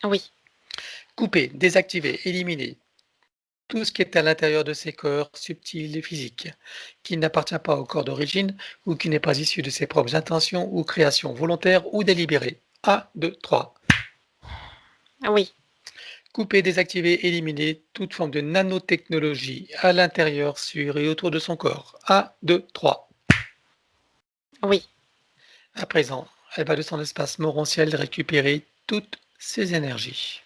Oui, Couper, désactiver, éliminer tout ce qui est à l'intérieur de ces corps subtils et physiques, qui n'appartient pas au corps d'origine ou qui n'est pas issu de ses propres intentions ou créations volontaires ou délibérées. 1, 2, 3. oui, Couper, désactiver, éliminer toute forme de nanotechnologie à l'intérieur, sur et autour de son corps. 1, 2, 3. oui, À présent, elle va de son espace morontiel récupérer toutes ses énergies.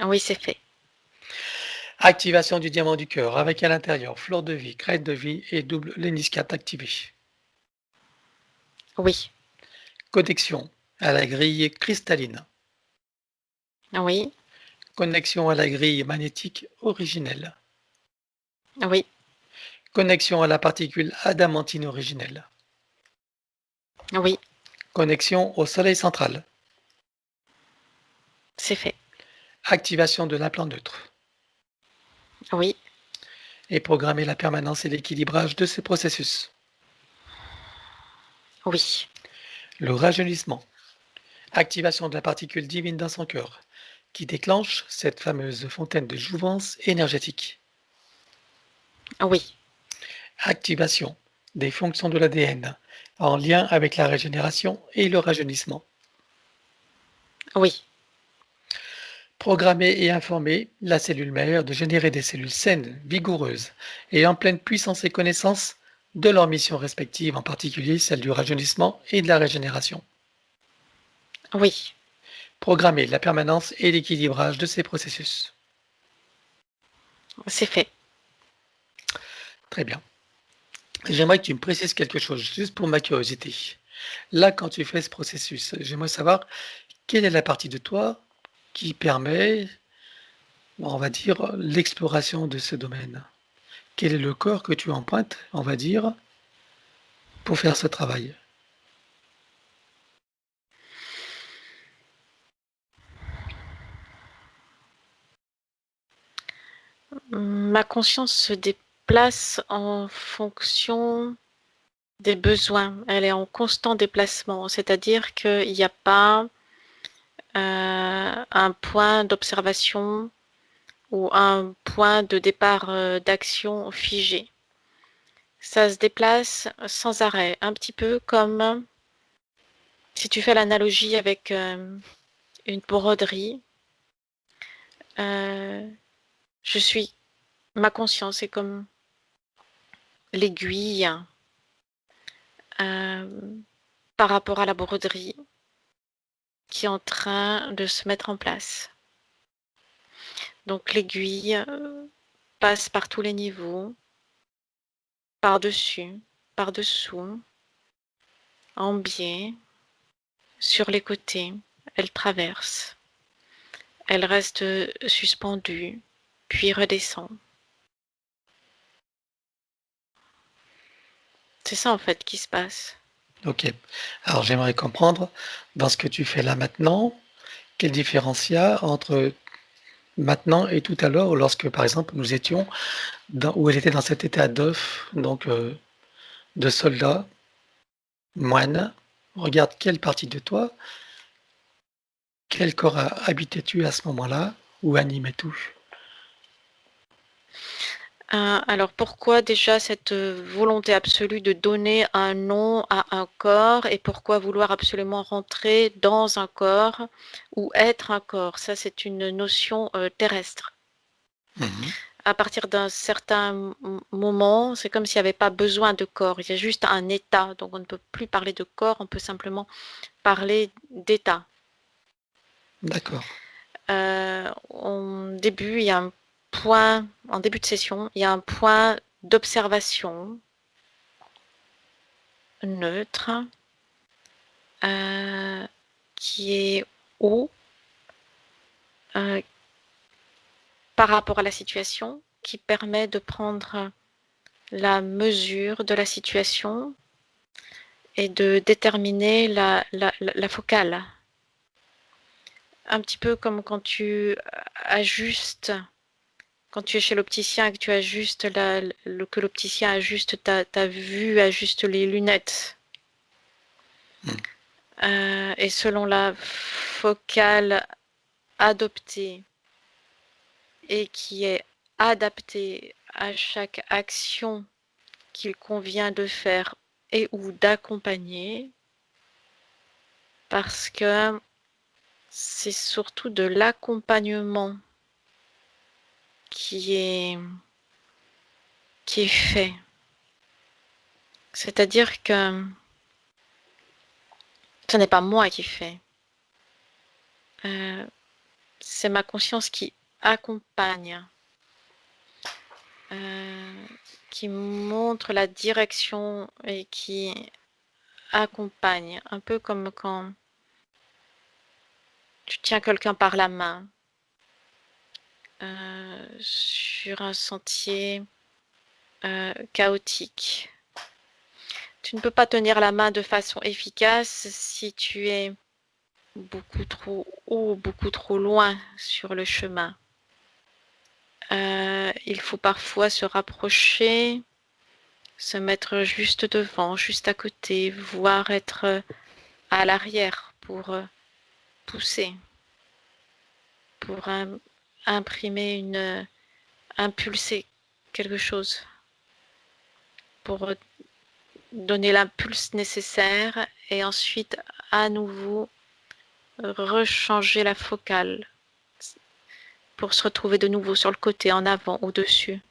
oui, c'est fait. Activation du diamant du cœur avec à l'intérieur fleur de vie, crête de vie et double léniscate activé. Oui, Connexion à la grille cristalline. oui, Connexion à la grille magnétique originelle. oui, Connexion à la particule adamantine originelle. oui, Connexion au soleil central. c'est fait. Activation de l'implant neutre. Oui, Et programmer la permanence et l'équilibrage de ces processus. oui, Le rajeunissement. Activation de la particule divine dans son cœur, qui déclenche cette fameuse fontaine de jouvence énergétique. oui, Activation des fonctions de l'ADN en lien avec la régénération et le rajeunissement. oui, Programmer et informer la cellule mère de générer des cellules saines, vigoureuses et en pleine puissance et connaissance de leurs missions respectives, en particulier celle du rajeunissement et de la régénération. oui, Programmer la permanence et l'équilibrage de ces processus. c'est fait. Très bien. J'aimerais que tu me précises quelque chose, juste pour ma curiosité. Là, quand tu fais ce processus, j'aimerais savoir quelle est la partie de toi qui permet, on va dire, l'exploration de ce domaine. Quel est le corps que tu empruntes, on va dire, pour faire ce travail? Ma conscience se déplace en fonction des besoins. Elle est en constant déplacement, c'est-à-dire qu'il n'y a pas un point d'observation ou un point de départ d'action figé. Ça se déplace sans arrêt, un petit peu comme si tu fais l'analogie avec une broderie. Je suis, ma conscience est comme l'aiguille par rapport à la broderie qui est en train de se mettre en place. Donc l'aiguille passe par tous les niveaux, par-dessus, par-dessous, en biais, sur les côtés. Elle traverse. Elle reste suspendue, puis redescend. C'est ça en fait qui se passe. Ok. Alors j'aimerais comprendre, dans ce que tu fais là maintenant, quelle différence il y a entre maintenant et tout à l'heure, lorsque par exemple nous étions où elle était dans cet état d'œuf, donc de soldat, moine. Regarde quelle partie de toi, quel corps habitais-tu à ce moment-là, ou animais-tu? Alors pourquoi déjà cette volonté absolue de donner un nom à un corps et pourquoi vouloir absolument rentrer dans un corps ou être un corps? Ça, c'est une notion terrestre. Mhm. À partir d'un certain moment, c'est comme s'il n'y avait pas besoin de corps, il y a juste un état. Donc on ne peut plus parler de corps, on peut simplement parler d'état. D'accord. En début, il y a un point, en début de session, il y a un point d'observation neutre qui est haut par rapport à la situation, qui permet de prendre la mesure de la situation et de déterminer la focale. Un petit peu comme quand tu ajustes, quand tu es chez l'opticien et que tu ajustes que l'opticien ajuste ta vue, ajuste les lunettes. et selon la focale adoptée et qui est adaptée à chaque action qu'il convient de faire et ou d'accompagner, parce que c'est surtout de l'accompagnement qui est fait. C'est-à-dire que ce n'est pas moi qui fais. C'est ma conscience qui accompagne, qui montre la direction et qui accompagne, un peu comme quand tu tiens quelqu'un par la main sur un sentier chaotique. Tu ne peux pas tenir la main de façon efficace si tu es beaucoup trop haut, beaucoup trop loin sur le chemin. Il faut parfois se rapprocher, se mettre juste devant, juste à côté, voire être à l'arrière pour pousser, pour imprimer impulser quelque chose, pour donner l'impulse nécessaire et ensuite à nouveau rechanger la focale pour se retrouver de nouveau sur le côté, en avant, au-dessus.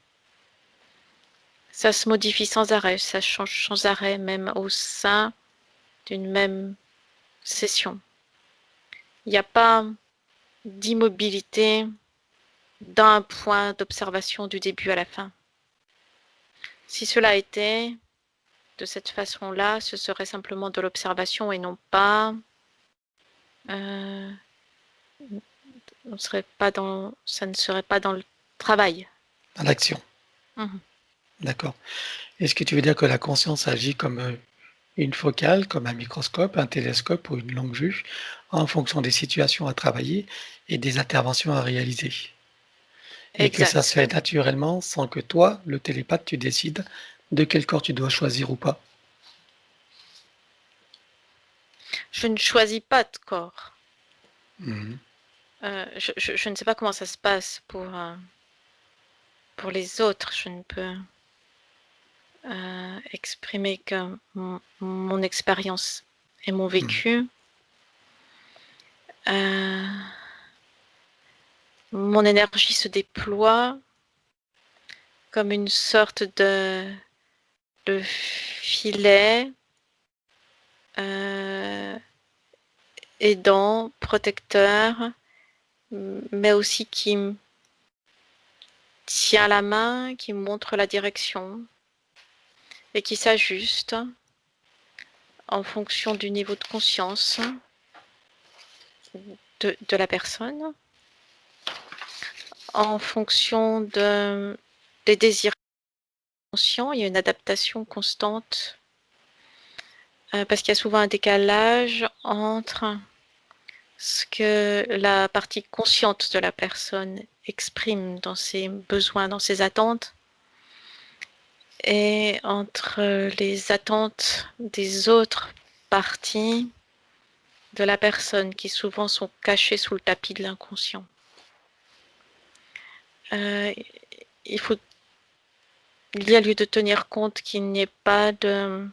Ça se modifie sans arrêt, ça change sans arrêt, même au sein d'une même session. Il n'y a pas d'immobilité d'un point d'observation du début à la fin. Si cela était de cette façon-là, ce serait simplement de l'observation et non pas ça ne serait pas dans le travail. Dans l'action. D'accord. Est-ce que tu veux dire que la conscience agit comme une focale, comme un microscope, un télescope ou une longue vue, en fonction des situations à travailler et des interventions à réaliser? Et que ça se Exact. fait naturellement sans que toi, le télépathe, tu décides de quel corps tu dois choisir ou pas? Je ne choisis pas de corps. Mmh. Je ne sais pas comment ça se passe pour les autres. Je ne peux exprimer que mon expérience et mon Mmh. vécu. Mon énergie se déploie comme une sorte de filet aidant, protecteur, mais aussi qui me tient la main, qui me montre la direction et qui s'ajuste en fonction du niveau de conscience de la personne, en fonction des désirs conscients. Il y a une adaptation constante parce qu'il y a souvent un décalage entre ce que la partie consciente de la personne exprime dans ses besoins, dans ses attentes, et entre les attentes des autres parties de la personne qui souvent sont cachées sous le tapis de l'inconscient. Il y a lieu de tenir compte qu'il n'y ait pas de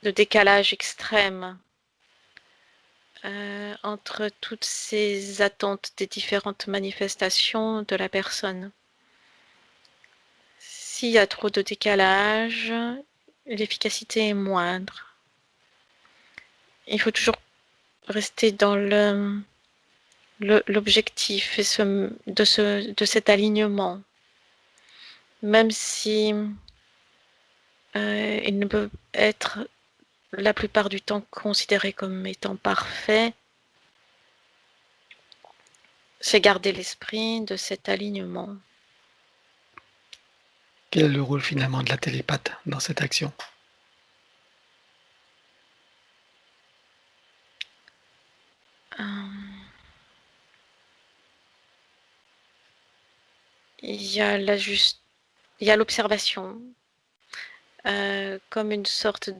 décalage extrême entre toutes ces attentes des différentes manifestations de la personne. S'il y a trop de décalage, l'efficacité est moindre. Il faut toujours rester dans l'objectif de cet alignement, même si il ne peut être la plupart du temps considéré comme étant parfait. C'est garder l'esprit de cet alignement. Quel est le rôle finalement de la télépathe dans cette action? Il y a l'observation comme une sorte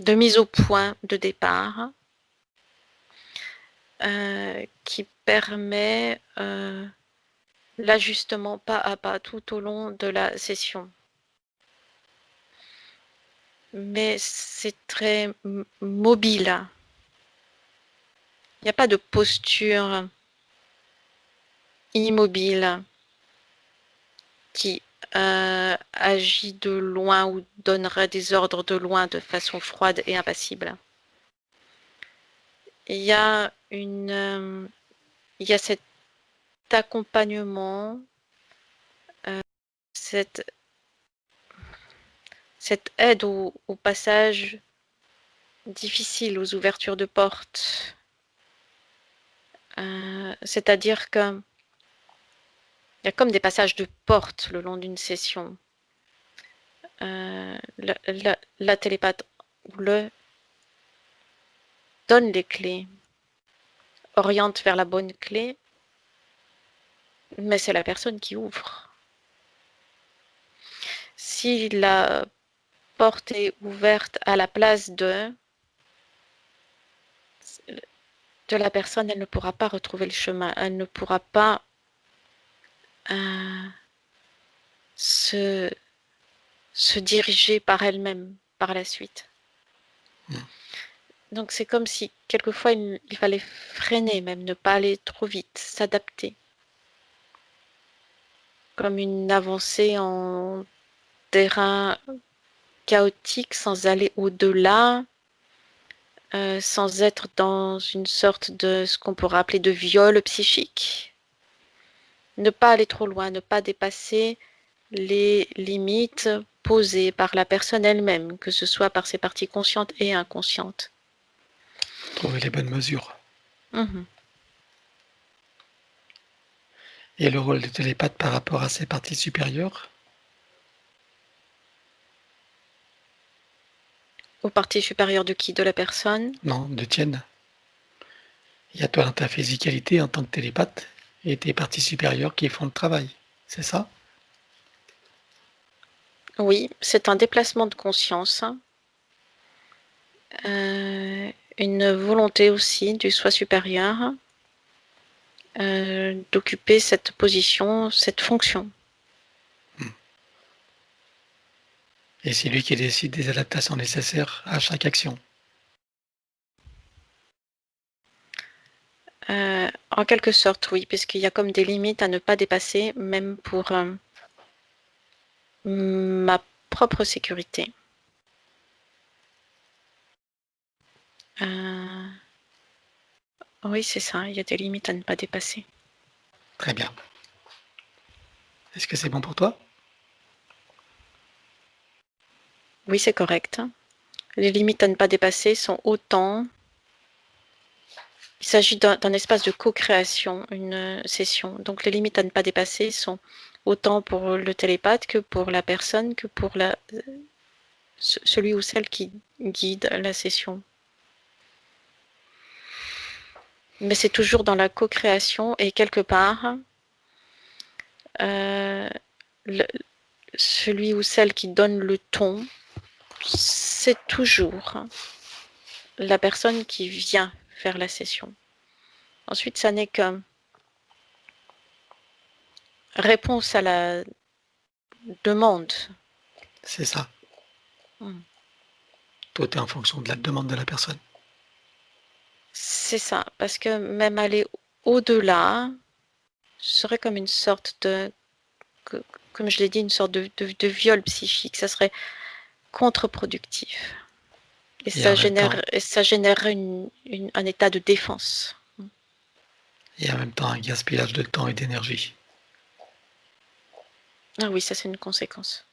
de mise au point de départ qui permet l'ajustement pas à pas tout au long de la session. Mais c'est très mobile. Il n'y a pas de posture immobile qui agit de loin ou donnerait des ordres de loin de façon froide et impassible. Il y a cet accompagnement, cette aide au passage difficile, aux ouvertures de portes. C'est-à-dire que il y a comme des passages de portes le long d'une session. La télépathe donne les clés, oriente vers la bonne clé, mais c'est la personne qui ouvre. Si la porte est ouverte à la place de la personne, elle ne pourra pas retrouver le chemin, elle ne pourra pas se diriger par elle-même par la suite. Donc c'est comme si quelquefois il fallait freiner même, ne pas aller trop vite, s'adapter. Comme une avancée en terrain chaotique sans aller au-delà, sans être dans une sorte de ce qu'on pourrait appeler de viol psychique. Ne pas aller trop loin, ne pas dépasser les limites posées par la personne elle-même, que ce soit par ses parties conscientes et inconscientes. Trouver les bonnes mesures. Mmh. Et le rôle du télépathe par rapport à ses parties supérieures? Aux parties supérieures de qui? De la personne? Non, de tienne. Il y a toi dans ta physicalité en tant que télépathe et tes parties supérieures qui font le travail, c'est ça? Oui, c'est un déplacement de conscience, une volonté aussi du soi supérieur, d'occuper cette position, cette fonction. Et c'est lui qui décide des adaptations nécessaires à chaque action. En quelque sorte, oui, puisqu'il y a comme des limites à ne pas dépasser, même pour ma propre sécurité. Oui, c'est ça, il y a des limites à ne pas dépasser. Très bien. Est-ce que c'est bon pour toi? Oui, c'est correct. Les limites à ne pas dépasser sont autant. Il s'agit d'un espace de co-création, une session. Donc les limites à ne pas dépasser sont autant pour le télépathe que pour la personne, que pour celui ou celle qui guide la session. Mais c'est toujours dans la co-création et quelque part, celui ou celle qui donne le ton, c'est toujours la personne qui vient faire la session. Ensuite, ça n'est que réponse à la demande. C'est ça. Mmh. Tout est en fonction de la demande de la personne. C'est ça, parce que même aller au-delà serait comme une sorte de, comme je l'ai dit, une sorte de viol psychique. Ça serait contre-productif. Et Et en même temps ça générerait un état de défense. et en même temps un gaspillage de temps et d'énergie. Ah oui, ça c'est une conséquence.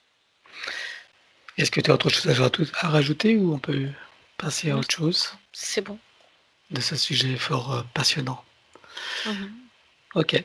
Est-ce que tu as autre chose à rajouter ou on peut passer à Non, autre chose c'est bon. de ce sujet fort, passionnant? Mhm. OK.